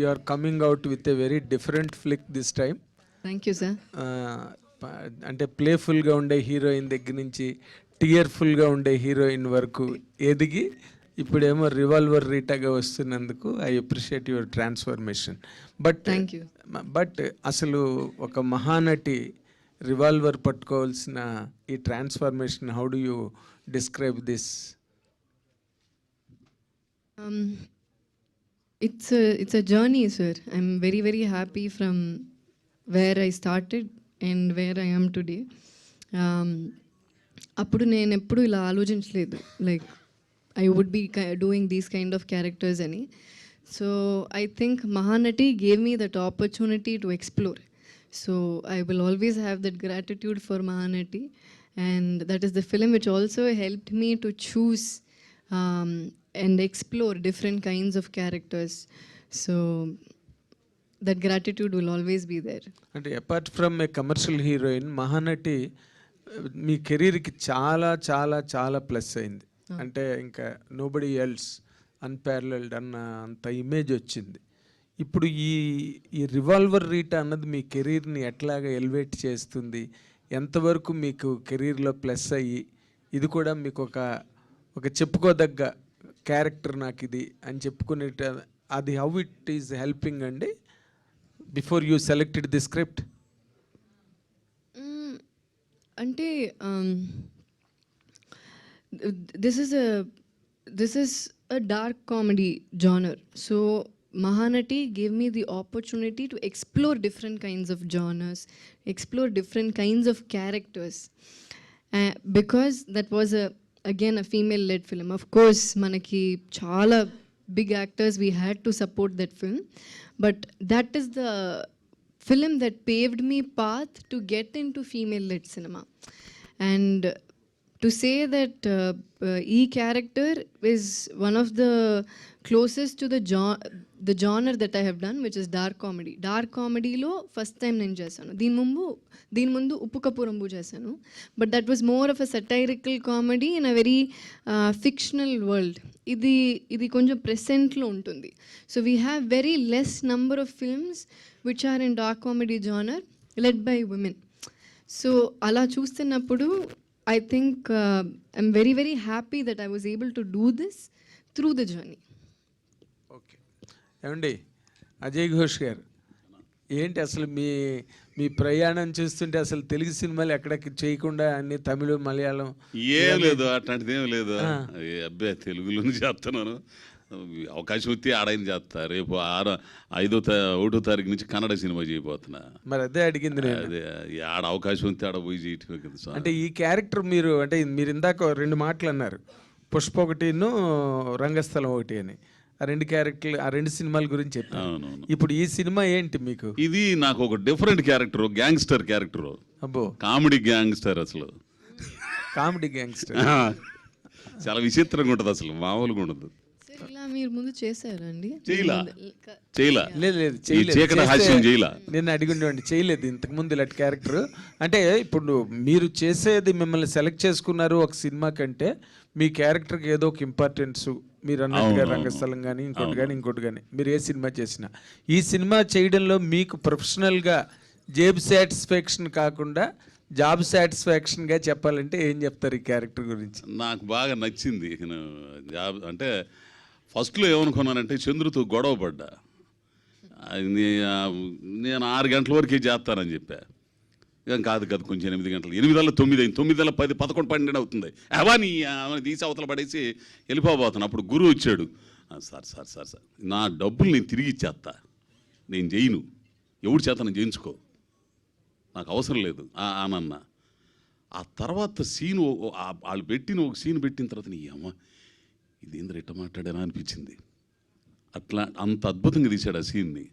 you are coming out with a very different flick this time. Thank you, sir. అంటే ప్లేఫుల్గా ఉండే heroine దగ్గర నుంచి టీయర్ఫుల్గా ఉండే హీరోయిన్ వరకు ఎదిగి ఇప్పుడేమో రివాల్వర్ రీటాగా వస్తున్నందుకు I appreciate your transformation. Thank you. But అసలు ఒక మహానటి రివాల్వర్ పట్టుకోవాల్సిన ఈ transformation, how do you describe this? It's a journey, sir. I'm very, very happy from where I started and where I am today. అప్పుడు నేను ఎప్పుడు ఇలా ఆలోచించలేదు, like I would be doing these kind of characters అని. So I think Mahanati gave me that opportunity to explore. So I will always have that gratitude for Mahanati, and that is the film which also helped me to choose and explore different kinds of characters. So that gratitude will always be there. అంటే apart from a commercial heroine, Mahanati మీ కెరీర్కి చాలా చాలా చాలా plus అయింది. అంటే ఇంకా nobody else unparalleled అన్న అంత ఇమేజ్ వచ్చింది. ఇప్పుడు ఈ రివాల్వర్ రీటా అన్నది మీ కెరీర్ని ఎట్లాగా ఎలివేట్ చేస్తుంది? ఎంతవరకు మీకు కెరీర్లో ప్లస్ అయ్యి ఇది కూడా మీకు ఒక చెప్పుకోదగ్గ క్యారెక్టర్ నాకు ఇది అని చెప్పుకునే అది హౌ ఇట్ ఈస్ హెల్పింగ్ అండి before you selected the script? అంటే this is a dark comedy genre. So Mahanati gave me the opportunity to explore different kinds of genres, explore different kinds of characters, because that was again a female led film. Of course manaki chaala big actors, we had to support that film, but that is the film that paved me path to get into female led cinema. And to say that E character is one of the closest to the genre that I have done, which is dark comedy. Dark comedy lo first time నేను చేశాను. దీని ముందు ఉప్పు Kappurambu చేశాను, but that was more of a satirical comedy in a very fictional world. ఇది కొంచెం ప్రెసెంట్లో ఉంటుంది. So we have very less number of films which are in dark comedy genre led by women. సో అలా చూస్తున్నప్పుడు I think I'm very, very happy that I was able to do this through the journey. Okay ఏమండి అజయ్ ఘోష్ గారు, ఏంటి అసలు మీ ప్రయాణం చూస్తుంటే అసలు తెలుగు సినిమాలు ఎక్కడికి చేయకుండా అన్ని తమిళ మలయాళం ఏం లేదు, అట్లాంటిది ఏం లేదు. అబ్బాయి తెలుగులోనే చేస్తున్నాను, అవకాశం వస్తే ఆడైన చేస్తా. రేపు 1వ తారీఖు నుంచి కన్నడ సినిమా చేయబోతున్నా. మరి అదే అడిగింది నేను. అదే ఆడ అవకాశం వస్తే ఆడ పోయి చేయటమే కదా. అంటే ఈ క్యారెక్టర్ మీరు ఇందాక 2 మాటలు అన్నారు, పుష్ప ఒకటిను రంగస్థలం ఒకటి అని. ఆ 2 క్యారెక్టర్లు, ఆ 2 సినిమాల గురించి చెప్పాను. ఇప్పుడు ఈ సినిమా ఏంటి మీకు? ఇది నాకు ఒక డిఫరెంట్ క్యారెక్టర్, గ్యాంగ్స్టర్ క్యారెక్టర్. అబ్బో, కామెడీ గ్యాంగ్స్టర్. అసలు కామెడీ గ్యాంగ్స్టర్ చాలా విచిత్రంగా ఉంటుంది, అసలు మామూలుగా ఉండదు. ఇలా మీరు ముందు చేశారండి? నేను అడిగిండి చేయలేదు ఇంతకుముందు ఇలాంటి క్యారెక్టర్. అంటే ఇప్పుడు మీరు చేసేది, మిమ్మల్ని సెలెక్ట్ చేసుకున్నారు ఒక సినిమా కంటే మీ క్యారెక్టర్కి ఏదో ఒక ఇంపార్టెన్స్, మీరు అన్నట్టుగా రంగస్థలం కానీ ఇంకోటి కానీ మీరు ఏ సినిమా చేసినా, ఈ సినిమా చేయడంలో మీకు ప్రొఫెషనల్గా జేబ్ సాటిస్ఫాక్షన్ కాకుండా జాబ్ సాటిస్ఫాక్షన్గా చెప్పాలంటే ఏం చెప్తారు ఈ క్యారెక్టర్ గురించి? నాకు బాగా నచ్చింది. జాబ్ అంటే ఫస్ట్లో ఏమనుకున్నానంటే చంద్రుతో గొడవ పడ్డా, నేను 6 గంటల వరకే చేస్తానని చెప్పా. ఏం కాదు కొంచెం 8 గంటలు, 8 9 అయింది, 9 10 11 12 అవుతుంది. అవన్నీ తీసి అవతల పడేసి వెళ్ళిపోబోతాను. అప్పుడు గురువు వచ్చాడు, సార్ నా డబ్బులు నేను తిరిగి ఇచ్చేస్తా, నేను చేయను, ఎవడు చేత నేను చేయించుకో, నాకు అవసరం లేదు అనన్న. ఆ తర్వాత సీన్ వాళ్ళు ఒక సీన్ పెట్టిన తర్వాత నీ అమ్మ ఇదేంద్ర ఎట్ట మాట్లాడానా అనిపించింది. అట్లా అంత అద్భుతంగా తీశాడు ఆ సీన్ని.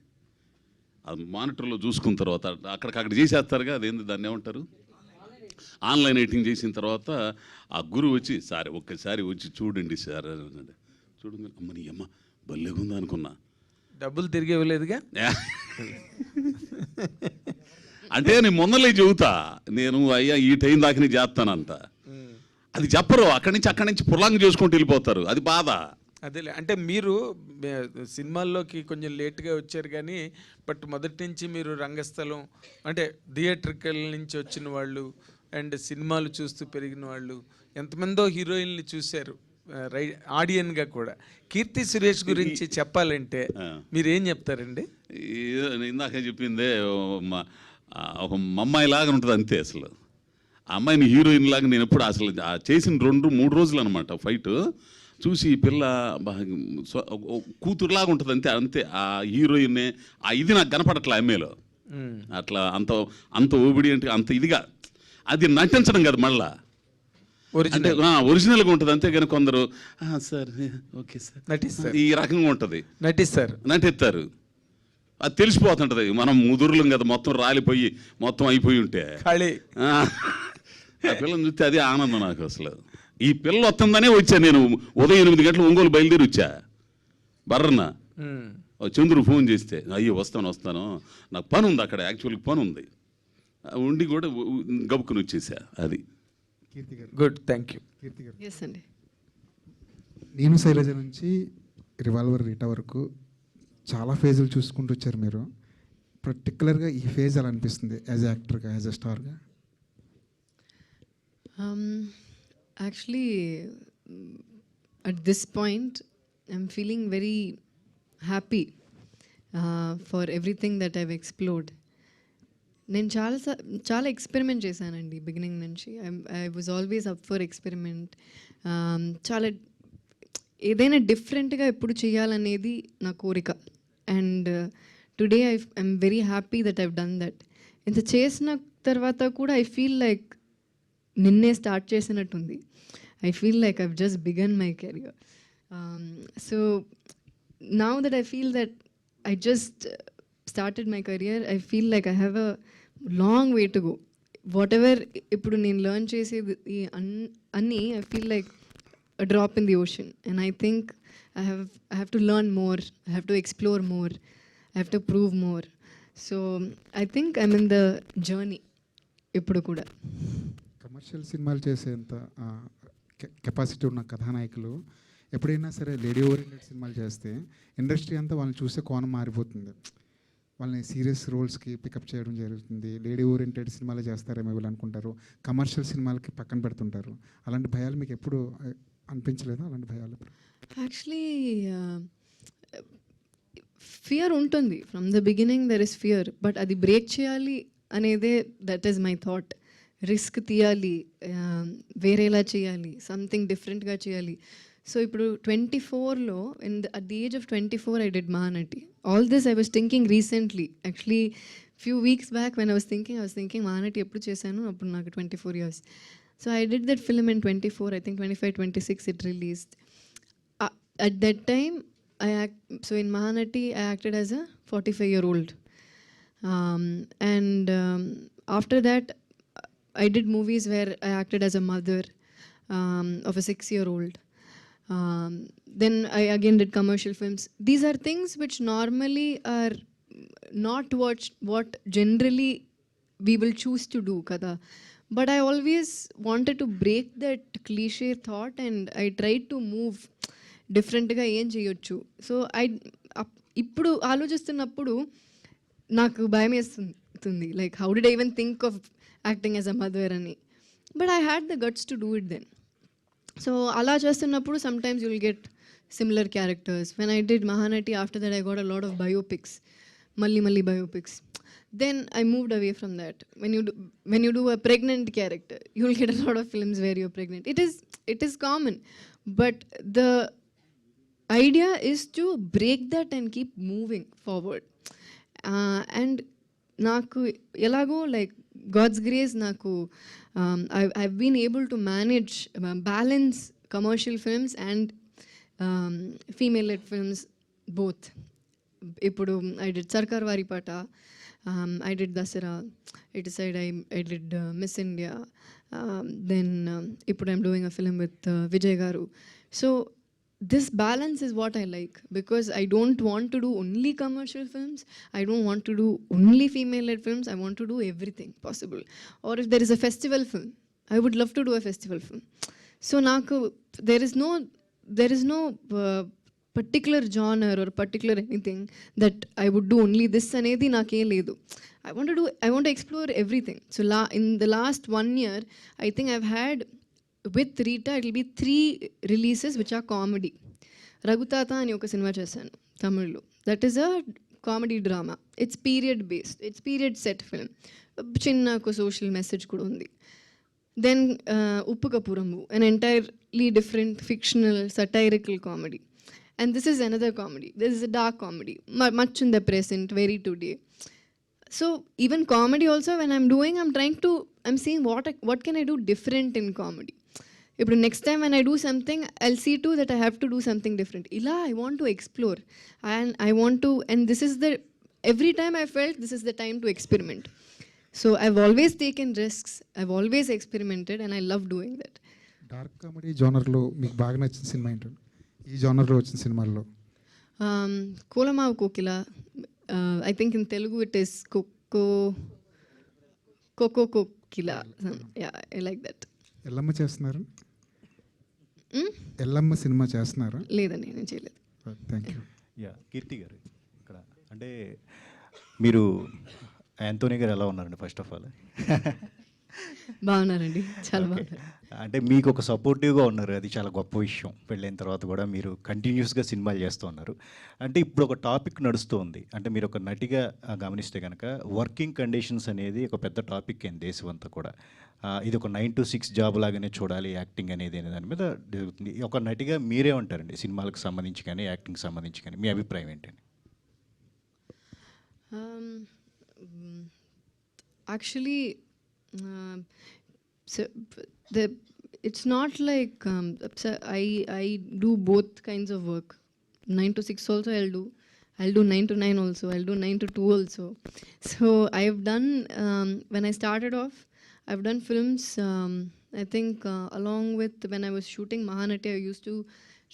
అది మానిటర్లో చూసుకున్న తర్వాత అక్కడ చేసేస్తారుగా, అదేంది దాన్ని ఏమంటారు, ఆన్లైన్ ఎడిటింగ్ చేసిన తర్వాత ఆ గురువు వచ్చి సార్ ఒక్కసారి వచ్చి చూడండి సార్ అన్నాడు. చూడండి అమ్మ నీ అమ్మ భలేగుందా అనుకున్నా. డబ్బులు తిరిగి ఇవ్వలేదుగా అంటే నేను మొన్నలే చెబుతా, నేను అయ్యా ఈ టైం దాకా చేస్తానంత. అది చెప్పరు, అక్కడి నుంచి ప్రొలాంగ్ చేసుకుంటూ వెళ్ళిపోతారు. అది బాధ. అదేలే, అంటే మీరు సినిమాల్లోకి కొంచెం లేట్గా వచ్చారు కానీ బట్ మొదటి నుంచి మీరు రంగస్థలం అంటే థియేట్రికల్ నుంచి వచ్చిన వాళ్ళు అండ్ సినిమాలు చూస్తూ పెరిగిన వాళ్ళు ఎంతమందో హీరోయిన్లు చూశారు ఆడియన్గా కూడా. కీర్తి సురేష్ గురించి చెప్పాలంటే మీరేం చెప్తారండి? ఇందాక చెప్పిందే ఒక అమ్మాయి లాగా ఉంటుంది అంతే. అసలు ఆ అమ్మాయిని హీరోయిన్ లాగా నేను ఎప్పుడు అసలు చేసిన 2-3 రోజులు అనమాట ఫైట్ చూసి ఈ పిల్ల కూతురులాగా ఉంటుంది అంతే అంతే. ఆ హీరోయిన్ ఇది నాకు కనపడట్లే అమ్మాయిలో. అట్లా అంత ఓబిడియంట్గా అంత ఇదిగా అది నటించడం కదా మళ్ళా అంటే ఒరిజినల్గా ఉంటుంది అంతేగాని కొందరు సార్ ఓకే సార్ నటిస్తారు, ఈ రకంగా ఉంటుంది, నటిస్తారు. అది తెలిసిపోతుంటది. మనం ముదురులం కదా, మొత్తం రాలిపోయి మొత్తం అయిపోయి ఉంటే ఆ పిల్లని చూస్తే అదే ఆనందం నాకు. అసలు ఈ పిల్ల వస్తుందనే వచ్చా నేను. ఉదయం 8 గంటలు ఒంగోలు బయలుదేరి వచ్చా. బర్రన్న చంద్రుడు ఫోన్ చేస్తే అయ్యో వస్తాను నాకు పని ఉంది అక్కడ, యాక్చువల్గా పని ఉంది ఉండి కూడా గబుక్కుని వచ్చేసా. అది గుడ్, థ్యాంక్ యూ. కీర్తి గారు, ఎస్ అండి. నేను శైలజ నుంచి రివాల్వర్ రీటా వరకు చాలా ఫేజులు చూసుకుంటూ వచ్చారు మీరు. పర్టికులర్గా ఈ ఫేజ్ అలా అనిపిస్తుంది యాజ్ యాక్టర్గా, యాజ్ అ స్టార్గా? Actually, at this point, I'm feeling very happy for everything that I've explored. నేను చాలా ఎక్స్పెరిమెంట్ చేశానండి బిగినింగ్ నుంచి. I was always up for experiment. చాలా ఏదైనా డిఫరెంట్గా ఎప్పుడు చేయాలనేది నా కోరిక. And today I'm very happy that I've done that. ఇంత చేసిన తర్వాత కూడా ఐ ఫీల్ లైక్ నిన్నే start చేసినట్టుంది. I feel like I've just begun my career. So now that I feel that I just started my career, I feel like I have a long way to go. Whatever ippudu nenu learn chesedi anni, I feel like a drop in the ocean. And I think I have to learn more, I have to explore more, I have to prove more. So I think I'm in the journey ippudu kuda. Commercial సినిమాలు చేసేంత capacity ఉన్న కథానాయకులు ఎప్పుడైనా సరే lady oriented సినిమాలు చేస్తే industry అంతా వాళ్ళని చూసే కోణం మారిపోతుంది. వాళ్ళని సీరియస్ రోల్స్కి పికప్ చేయడం జరుగుతుంది. లేడీ ఓరియంటెడ్ సినిమాలు చేస్తారేమో వీళ్ళు అనుకుంటారు, కమర్షియల్ సినిమాలకి పక్కన పెడుతుంటారు. అలాంటి భయాలు మీకు ఎప్పుడు అనిపించలేదా? అలాంటి భయాలు యాక్చువల్లీ ఫియర్ ఉంటుంది. From the beginning there is fear. But అది బ్రేక్ చేయాలి అనేదే that is my thought. Risk తీయాలి, వేరేలా చేయాలి, సంథింగ్ డిఫరెంట్గా చేయాలి. సో ఇప్పుడు 24లో at the age of 24 I did Mahanati. All this I was thinking recently. Actually few weeks back when I was thinking Mahanati ఎప్పుడు చేశాను, అప్పుడు నాకు 24 years. So I did that film in 24, I think 25-26 it released. At that time so in Mahanati I acted as a 45-year-old. And after that I did movies where I acted as a mother of a 6-year-old. Then I again did commercial films. These are things which normally are not what generally we will choose to do, kada. But I always wanted to break that cliche thought and I tried to move different ga em cheyochu. So ippudu ఆలోచిస్తున్నప్పుడు నాకు భయం వేస్తుంది, like how did I even think of acting as a mother ani. But I had the guts to do it then. So ala chestunnappudu sometimes you will get similar characters. When I did Mahanati, after that I got a lot of biopics, malli biopics. Then I moved away from that. When you do a pregnant character, you will get a lot of films where you're pregnant. It is common, but the idea is to break that and keep moving forward. And నాకు ఎలాగో like God's grace నాకు I've been able to manage balance commercial films and female led films both. ఇప్పుడు I did Sarkar Varipata, I did Dasara, I decided I did Miss India, then ఇప్పుడు I'm doing a film with Vijay Garu. So this balance is what I like, because I don't want to do only commercial films, I don't want to do only female led films, I want to do everything possible. Or if there is a festival film, I would love to do a festival film. So naku there is no there is no particular genre or particular anything that I would do only this అనేది నాకేం లేదు. I want to explore everything. So in the last 1 year, I think I've had, with Rita, it will be 3 releases which are comedy. రఘుతాత అని ఒక cinema చేశాను తమిళ్లో. That is a comedy drama. It's period based, it's period set film. చిన్న ఒక social message కూడా ఉంది. Then ఉప్పు కపురము, an entirely different fictional satirical comedy. And this is another comedy. This is a dark comedy, much in the present, very today. So even comedy also, when I'm doing, I'm seeing what can I do different in comedy. If next time when I do something, I'll see too that I have to do something different. Ila, I want to explore, and I want to, and this is the, every time I felt this is the time to experiment. So I've always taken risks, I've always experimented, and I love doing that. Dark comedy జోనర్లో మీకు బాగా నచ్చిన cinema ఏంటండి, ఈ జోనర్లో వచ్చిన సినిమాల్లో? కోలమావు కోకిల. I think in Telugu it is Koko Kokila. Yeah, I like that. Yellamma చేస్తున్నారు? Yellamma cinema చేస్తున్నారా? లేదండి, నేను చేయలేదు. Thank you. యా, కీర్తి గారు ఇక్కడ అంటే మీరు యాంటోనీ గారు ఎలా ఉన్నారండి? ఫస్ట్ ఆఫ్ ఆల్ బాగున్నారండి, చాలా బాగున్నారు. అంటే మీకు ఒక సపోర్టివ్గా ఉన్నారు, అది చాలా గొప్ప విషయం. పెళ్ళైన తర్వాత కూడా మీరు కంటిన్యూస్గా సినిమాలు చేస్తూ ఉన్నారు. అంటే ఇప్పుడు ఒక టాపిక్ నడుస్తూ ఉంది, అంటే మీరు ఒక నటిగా గమనిస్తే కనుక వర్కింగ్ కండిషన్స్ అనేది ఒక పెద్ద టాపిక్ అయింది దేశం అంతా కూడా. ఇది ఒక 9 to 6 జాబ్ లాగానే చూడాలి యాక్టింగ్ అనేది అనే దాని మీద జరుగుతుంది. ఒక నటిగా మీరే ఉంటారండి సినిమాలకు సంబంధించి కానీ యాక్టింగ్ సంబంధించి కానీ, మీ అభిప్రాయం ఏంటండి? Actually, so it's not like so I do both kinds of work. 9 to 6 also I'll do 9 to 9 also, I'll do 9 to 2 also. So I've done, when I started off, I've done films. I think along with when I was shooting Mahanati, I used to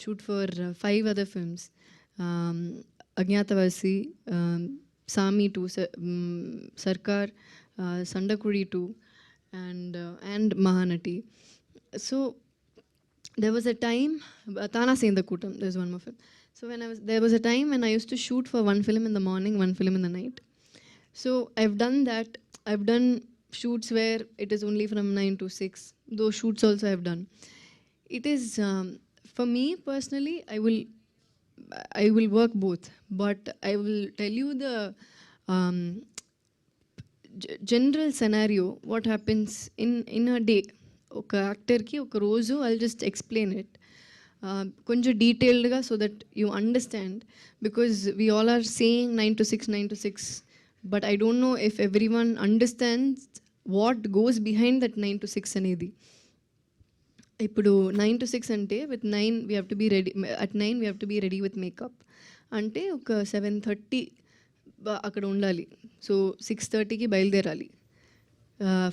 shoot for 5 other films. Agnyatavasi, Sami 2, Sarkar, Sandakudi 2, and Mahanati. So there was a time, Tana Sendakutam, there's one more film. So there was a time when I used to shoot for 1 film in the morning, 1 film in the night. So I've done that. I've done shoots where it is only from 9 to 6. Those shoots also I've done. It is, for me personally, I will work both, but I will tell you the general scenario, what happens in a day. ఒక యాక్టర్కి ఒక రోజు, I'll just explain it కొంచెం డీటెయిల్డ్గా, so that you understand, because we all are saying 9 to 6, 9 to 6, but I don't know if everyone understands what goes behind that 9 to 6 అనేది. ఇప్పుడు 9 to 6 అంటే with 9 we have to be ready, at 9 we have to be ready with makeup. అంటే ఒక 7:30 అక్కడ ఉండాలి. So 6:30కి బయలుదేరాలి,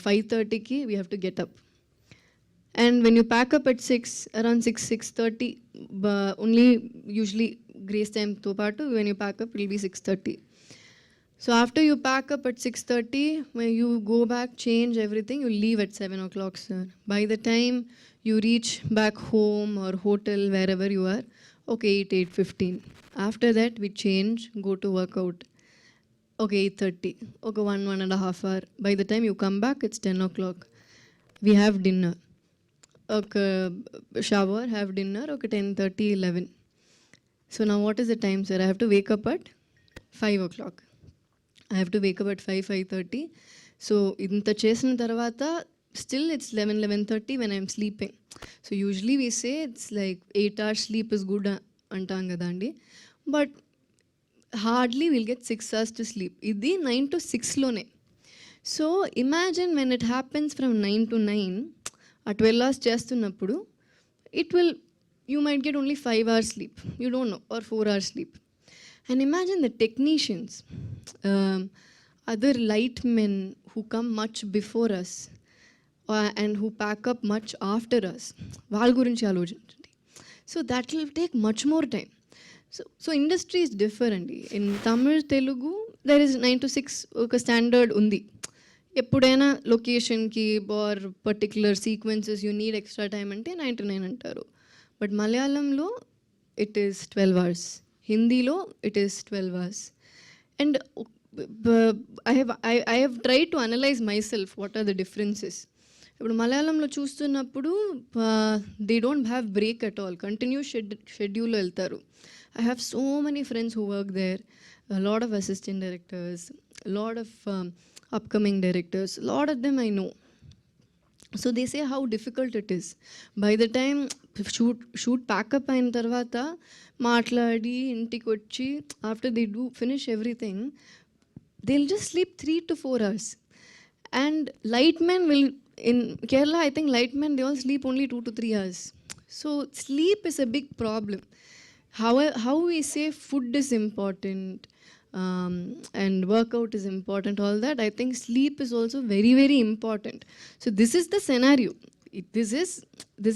5:30కి we have to get up. And when you pack up at 6, around 6:30, only usually grace time to paatu, when you pack up it will be 6:30. So after you pack up at 6:30, when you go back, change everything, you leave at 7 o'clock, sir. By the time you reach back home or hotel, wherever you are, okay, 8:15. After that, we change, go to workout. Okay, 8:30. Okay, 1.5 hour. By the time you come back, it's 10 o'clock. We have dinner. Okay, shower, have dinner. Okay, 10:30, 11. So now what is the time, sir? I have to wake up at 5 o'clock. I have to wake up at 5:30. So inta chesina tarvata, still it's 11:30 when I'm sleeping. So usually we say it's like 8 hours sleep is good antam kadandi, but hardly we'll get 6 hours to sleep. Idi 9 to 6 lone. So imagine when it happens from 9 to 9, a 12 hours చేస్తున్నప్పుడు, you might get only 5 hours sleep, you don't know, or 4 hours sleep. And imagine the technicians, other light men who come much before us and who pack up much after us. వాళ్ళ గురించి ఆలోచించండి. So that will take much more time. So industry is different. In Tamil, Telugu, there is 9 to 6 ఒక standard ఉంది. ఎప్పుడైనా లొకేషన్కి or particular sequences you need extra time అంటే 9 to 9 అంటారు. But మలయాళంలో it is 12 hours. Hindilo it is 12 hours. And I have tried to analyze myself what are the differences. ఇప్పుడు మలయాళంలో చూస్తున్నప్పుడు they don't have break at all, continue షెడ్యూల్లో వెళ్తారు. I have so many friends who work there, lot of assistant directors, lot of upcoming directors, lot of them I know. So they say how difficult it is. By the time shoot pack up అయిన తర్వాత మాట్లాడి ఇంటికి వచ్చి after they do finish everything, they will just sleep 3 to 4 hours. And lightmen will, in Kerala I think lightmen they all sleep only 2 to 3 hours. So sleep is a big problem. How we say food is important, and workout is important, all that, I think sleep is also very very important. So this is the scenario. This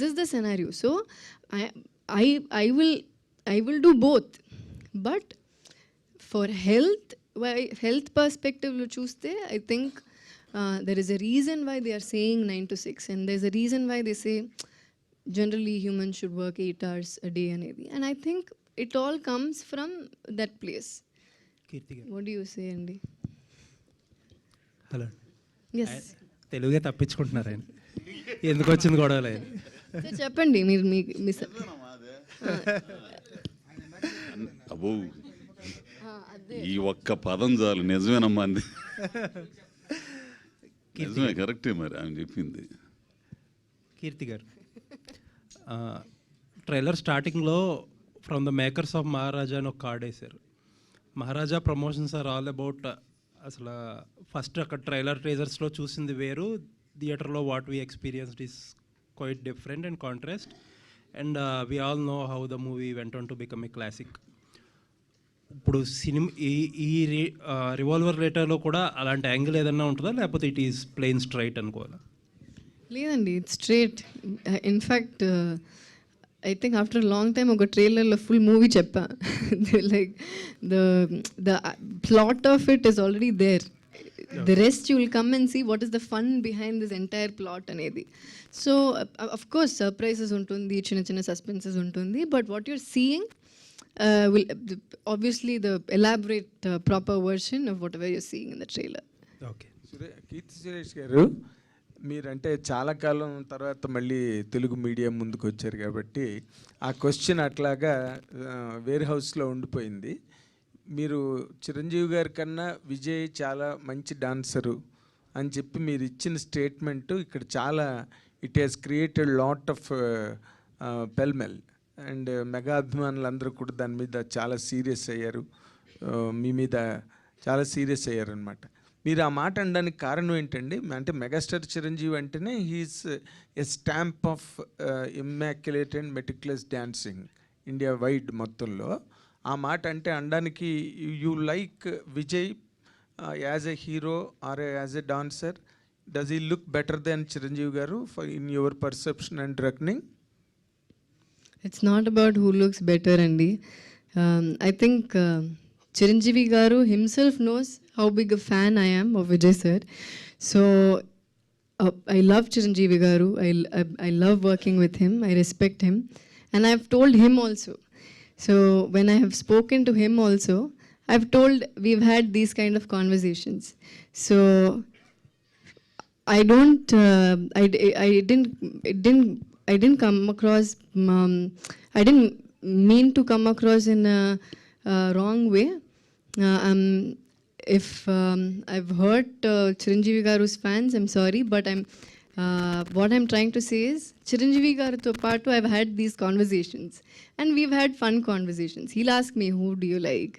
is the scenario. So I will do both. But for health perspective lo chuste, I think there is a reason why they are saying 9 to 6, and there's a reason why they say generally humans should work 8 hours a day anedi. And I think it all comes from that place. కీర్తి గారు, What do you say, Andy? Hello. Yes. తెలుగే తప్పించుకుంటున్నారు ఆయన, ఎందుకు వచ్చింది గొడవలు ఆయన. So చెప్పండి మీరు మీ అబ్బో ఈ ఒక్క పదం చాలు, నిజమేనమ్మా అంది. నిజమే, కరెక్టే మరి ఆమె చెప్పింది. కీర్తి గారు, ట్రైలర్ స్టార్టింగ్లో ఫ్రమ్ ద మేకర్స్ ఆఫ్ మహారాజా అని ఒక కార్డ్ వేశారు. మహారాజా ప్రమోషన్స్ ఆర్ ఆల్ అబౌట్, అసలు ఫస్ట్ అక్కడ ట్రైలర్ ట్రేజర్స్లో చూసింది వేరు, థియేటర్లో what we experienced is quite different and contrast. And we all know how the movie went on to become a classic. ఇప్పుడు ఈ రివాల్వర్ రేటర్లో కూడా అలాంటి యాంగిల్ ఏదన్నా ఉంటుందా, లేకపోతే ఇట్ ఈస్ ప్లెయిన్ స్ట్రైట్ అనుకోవాలా? లేదండి, it's straight. In fact I think after long time ఒక ట్రైలర్లో ఫుల్ మూవీ చెప్పా. Like the plot of it is already there. The rest you will come and see what is the fun behind this entire plot అనేది. So of course surprises ఉంటుంది, చిన్న చిన్న suspenses ఉంటుంది, but what you're seeing will obviously the elaborate proper version of whatever you're seeing in the trailer. Okay. Keerthy Suresh garu, మీరంటే చాలా కాలం తర్వాత మళ్ళీ Telugu media ముందుకు వచ్చారు కాబట్టి ఆ క్వశ్చన్ అట్లాగా వేర్ హౌస్లో ఉండిపోయింది. మీరు చిరంజీవి గారి కన్నా విజయ్ చాలా మంచి డాన్సరు అని చెప్పి మీరు ఇచ్చిన స్టేట్మెంటు ఇక్కడ చాలా it has created lot of pellmell. And mega అభిమానులు అందరూ కూడా దాని మీద చాలా సీరియస్ అయ్యారు, మీ మీద చాలా సీరియస్ అయ్యారు అనమాట. మీరు ఆ మాట అనడానికి కారణం ఏంటండి? అంటే మెగాస్టార్ చిరంజీవి అంటేనే he's a stamp of immaculate and meticulous dancing India wide మొత్తంలో. ఆ మాట అంటే అనడానికి you like Vijay as a hero or as a dancer? Does he look better then Chiranjeevi garu for in your perception and reckoning? It's not about who looks better, Andy. I think Chiranjeevi Garu himself knows how big a fan I am of Vijay sir. So I love Chiranjeevi Garu. I love working with him. I respect him. And I've told him also. So when I have spoken to him also, I've told we've had these kind of conversations. So I didn't come across, I didn't mean to come across in a wrong way. If I've hurt Chiranjeevi Garu's fans, I'm sorry, but what I'm trying to say is Chiranjeevi Garu to part I've had these conversations, and we've had fun conversations. He'll ask me, who do you like?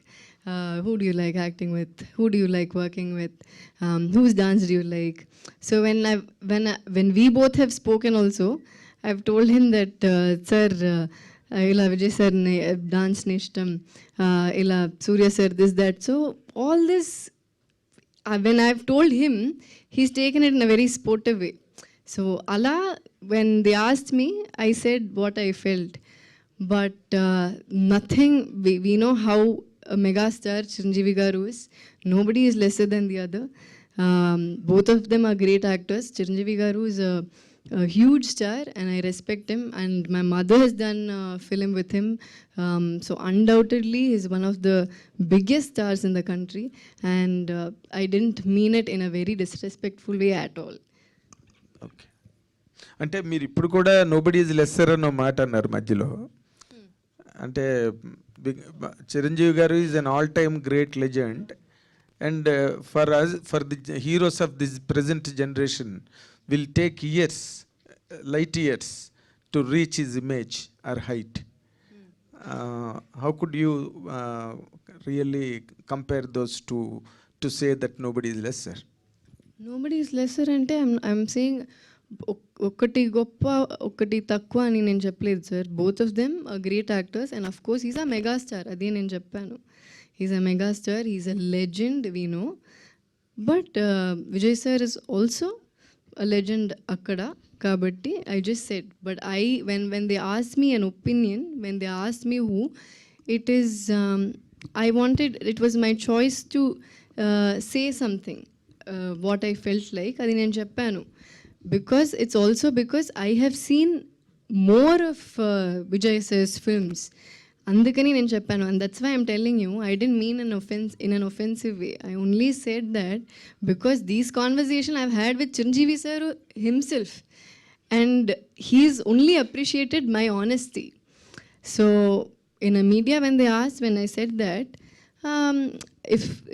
Who do you like acting with? Who do you like working with? Whose dance do you like? So when we both have spoken also, I've told him that, sir, ila Vijay sir dance nishtam, ila Surya sir this, that. So all this, when I've told him, he's taken it in a very sportive way. So Allah, when they asked me, I said what I felt. But nothing, we know how a mega star Chiranjeevi Garu is. Nobody is lesser than the other. Both of them are great actors. Chiranjeevi Garu is a a huge star and I respect him, and my mother has done a film with him, so undoubtedly he's one of the biggest stars in the country, and I didn't mean it in a very disrespectful way at all. Okay, అంటే మీరు ఇప్పుడు కూడా nobody is lesser అన్న మాట అన్నారు మధ్యలో. అంటే చిరంజీవి గారు is an all time great legend, and for us, for the heroes of this present generation will take years, light years to reach his image or height. How could you really compare those two to say that nobody is lesser? Nobody is lesser అంటే I'm saying ఒకటి గొప్ప ఒకటి తక్కువ అని నేను చెప్పలేదు sir. Both of them great actors and of course is a megastar, అదే నేను చెప్పాను. Is a megastar, is a legend, we know. But Vijay sir is also a legend akkada, kabatti I just said. But when they asked me an opinion, when they asked me who, it is I wanted, it was my choice to say something, what I felt like adi nenu cheppanu, because it's also because I have seen more of Vijay sir's films. అందుకని నేను చెప్పాను, and that's why I'm telling you, I don't mean in an offensive way. I only said that because these conversation I've had with Chiranjeevi sir himself, and he's only appreciated my honesty. So in a media when I said that,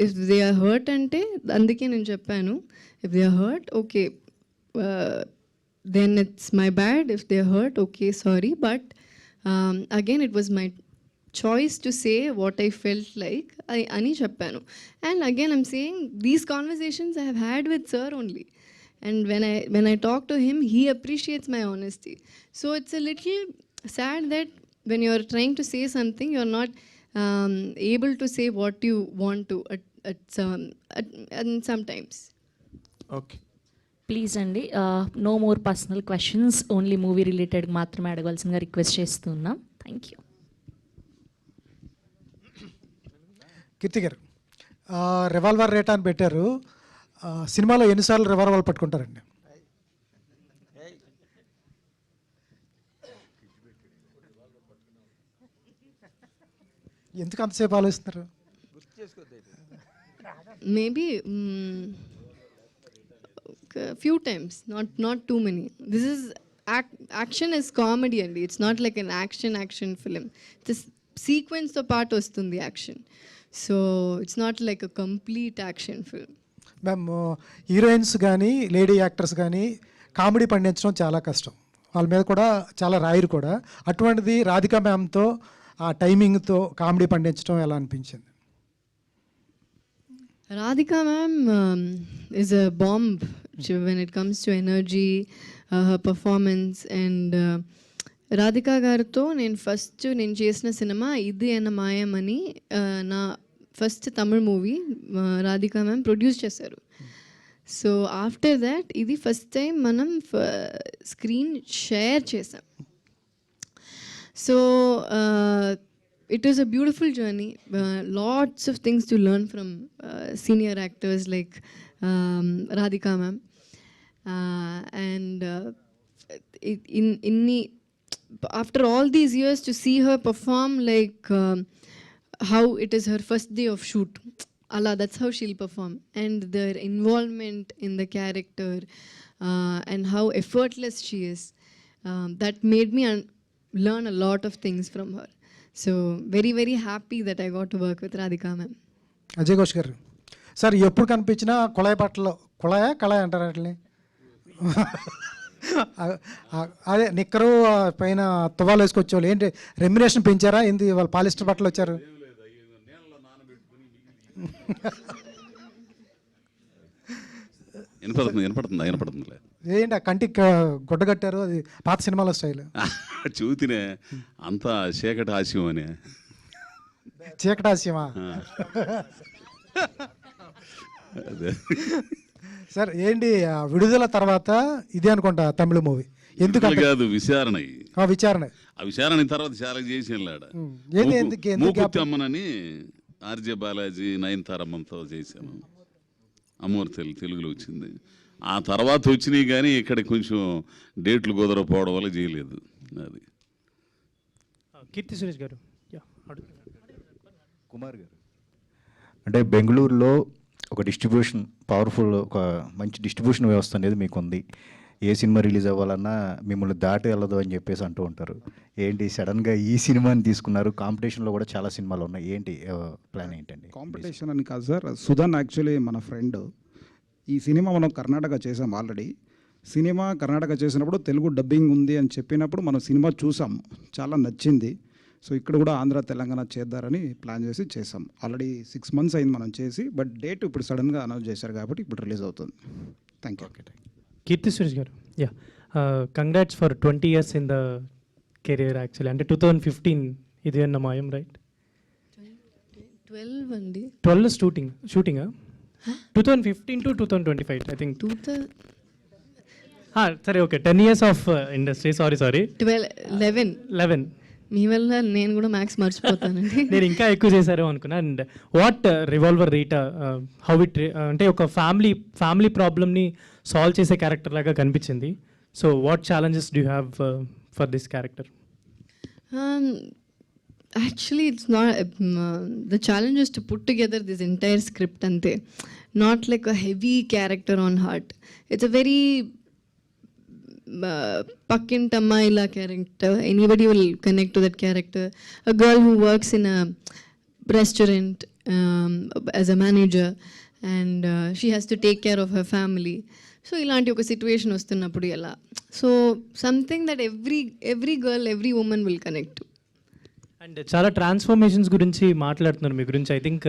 if they are hurt అంటే అందుకే నేను చెప్పాను, if they are hurt, okay, then it's my bad. If they are hurt, okay, sorry. But again, it was my choice to say what I felt like. Ani cheppanu. And again, I'm saying these conversations I have had with sir only. And when I talk to him, he appreciates my honesty. So it's a little sad that when you're trying to say something, you're not able to say what you want to and sometimes. Okay. Please అండి, no more personal questions, only movie related మాత్రమే అడగవలసిందిగా request చేస్తున్నాం. Thank you. Keerthy garu, revolver rate అని పెట్టారు. సినిమాలో ఎన్నిసార్లు revolver పట్టుకుంటారండి? ఎందుకు అంతసేపు ఆలోచిస్తున్నారు? Maybe a few times, not too many. This is action is comedy and it's not like an action film. This sequence తో పాటు వస్తుంది action, so it's not like a complete action film. మేము heroines కానీ lady actors కానీ comedy పండించడం చాలా కష్టం, వాళ్ళ మీద కూడా చాలా రాయరు కూడా. అటువంటిది రాధికా మ్యామ్తో ఆ టైమింగ్తో కామెడీ పండించడం ఎలా అనిపించింది? Radhika ma'am is a bomb when it comes to energy, her performance, and Radhika గారితో నేను చేసిన సినిమా ఇది అన్న మాయం అని, నా first Tamil movie Radhika ma'am produce చేశారు. సో ఆఫ్టర్ దాట్ ఇది ఫస్ట్ టైం మనం స్క్రీన్ షేర్ చేసాం. So it was a beautiful journey, lots of things to learn from senior actors like Radhika ma'am, and after all these years to see her perform like how it is her first day of shoot, Allah, that's how she'll perform, and their involvement in the character and how effortless she is, that made me learn a lot of things from her. So very, very happy that I got to work with Radhika ma'am. Ajay Ghosh గారు, sir ఎప్పుడు కనిపించినా కుళాయి బట్టలు, కళాయి అంటారు వాటిని, అదే నిక్కరు పైన తువ్వాలు వేసుకొచ్చేవాళ్ళు. ఏంటి రెమ్యునేషన్ పెంచారా? ఏంటి వాళ్ళు పాలిస్టర్ బట్టలు వచ్చారు? వినపడుతుందిలే. ఏంటి ఆ కంటికి గుడ్డ కట్టారు, అది పాత సినిమాలో స్టైల్. చూతినే అంతా చీకటి హాస్యం అని. చీకటాస్యమా? అదే సార్ ఏంటి విడుదల తర్వాత ఇదే అనుకుంటా తమిళ మూవీ, ఎందుకు కాదు విచారణ, విచారణ, ఆ విచారణ తర్వాత చాలా చేసి మూకుత్తమ్మనని ఆర్జే బాలాజీ నయనతారమ్మతో చేశాను. అమ్మవారి తెలుగులో వచ్చింది. ఆ తర్వాత వచ్చినాయి కానీ ఇక్కడ కొంచెం డేట్లు కుదరకపోవడం వల్ల చేయలేదు. అది కీర్తి సురేష్ గారు కుమార్ గారు, అంటే బెంగళూరులో ఒక డిస్ట్రిబ్యూషన్ పవర్ఫుల్, ఒక మంచి డిస్ట్రిబ్యూషన్ వ్యవస్థ అనేది మీకు ఉంది. ఏ సినిమా రిలీజ్ అవ్వాలన్నా మిమ్మల్ని దాటి వెళ్ళదు అని చెప్పేసి అంటూ ఉంటారు. ఏంటి సడన్గా ఈ సినిమాని తీసుకున్నారు? కాంపిటీషన్లో కూడా చాలా సినిమాలు ఉన్నాయి, ఏంటి ప్లాన్ ఏంటండి? కాంపిటీషన్ అని కాదు సార్, సుధన్ యాక్చువల్లీ మన ఫ్రెండ్. ఈ సినిమా మనం కర్ణాటక చేసాం ఆల్రెడీ. సినిమా కర్ణాటక చేసినప్పుడు తెలుగు డబ్బింగ్ ఉంది అని చెప్పినప్పుడు మనం సినిమా చూసాం, చాలా నచ్చింది. సో ఇక్కడ కూడా ఆంధ్ర తెలంగాణ చేద్దారని ప్లాన్ చేసి చేసాం. ఆల్రెడీ 6 months అయింది మనం చేసి, బట్ డేట్ ఇప్పుడు సడన్గా అనౌన్స్ చేశారు కాబట్టి ఇప్పుడు రిలీజ్ అవుతుంది. Thank you. కీర్తి సురేష్ గారు, congrats for 20 years in the career. Actually అంటే 2015 ఇది అన్న మాయం, రైట్? 12 అండి. 12 షూటింగ్ 2015 to 2025 ఐ థింక్. సరే, okay, 10 years of industry. Sorry 11. మీ వల్ల నేను కూడా మ్యాథ్స్ మర్చిపోతానండి. నేను ఇంకా ఎక్కువ చేశారు అనుకున్నా. And what revolver Rita, how it అంటే ఒక ఫ్యామిలీ ప్రాబ్లమ్ని సాల్వ్ చేసే క్యారెక్టర్ లాగా కనిపించింది. So what challenges do have for this character? Actually, it's not. The challenge is to put together this entire script ante. Not like a heavy character on heart. It's a very Pakkin Tamaila character. Anybody will connect to that character. A girl who works in a restaurant as a manager, and she has to take care of her family. So ilanti oka situation vastunnappudu ela. So something that every girl, every woman will connect to. And చాలా transformations గురించి మాట్లాడుతున్నారు మీ గురించి. I think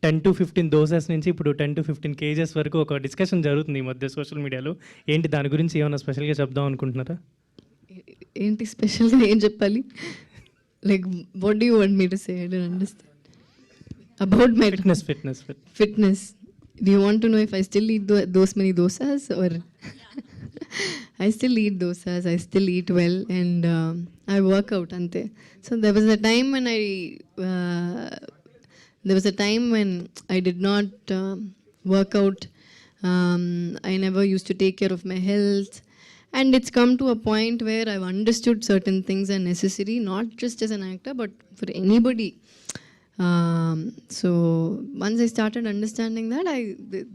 10 to 15 doses నుంచి ఇప్పుడు 10 to 15 kgs వరకు ఒక discussion జరుగుతుంది ఈ మధ్య సోషల్ మీడియాలో. ఏంటి దాని గురించి ఏమైనా స్పెషల్గా చెప్దాం అనుకుంటున్నారా? ఏంటి స్పెషల్గా ఏం చెప్పాలి? Like what do you want me to say? I don't understand about my fitness. Do you want to know if I still eat those many dosas or I still eat dosas, I still eat well, and I work out ante. So there was a time when I did not work out. I never used to take care of my health, and it's come to a point where I've understood certain things are necessary, not just as an actor but for anybody. So once I started understanding that,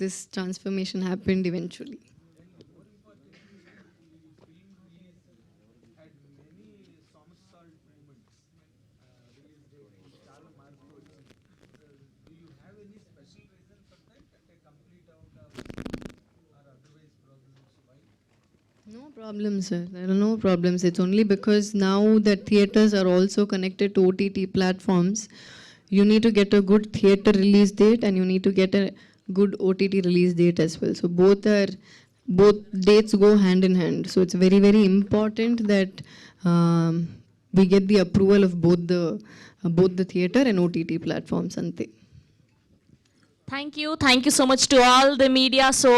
this transformation happened eventually. No problems, sir. There are no problems. It's only because now that theatres are also connected to OTT platforms, you need to get a good theatre release date and you need to get a good OTT release date as well. So both dates go hand in hand. So it's very, very important that we get the approval of both the theatre and OTT platforms. Ante. Thank you so much to all the media. So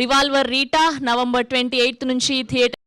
Revolver Rita November 28th నుంచి theatre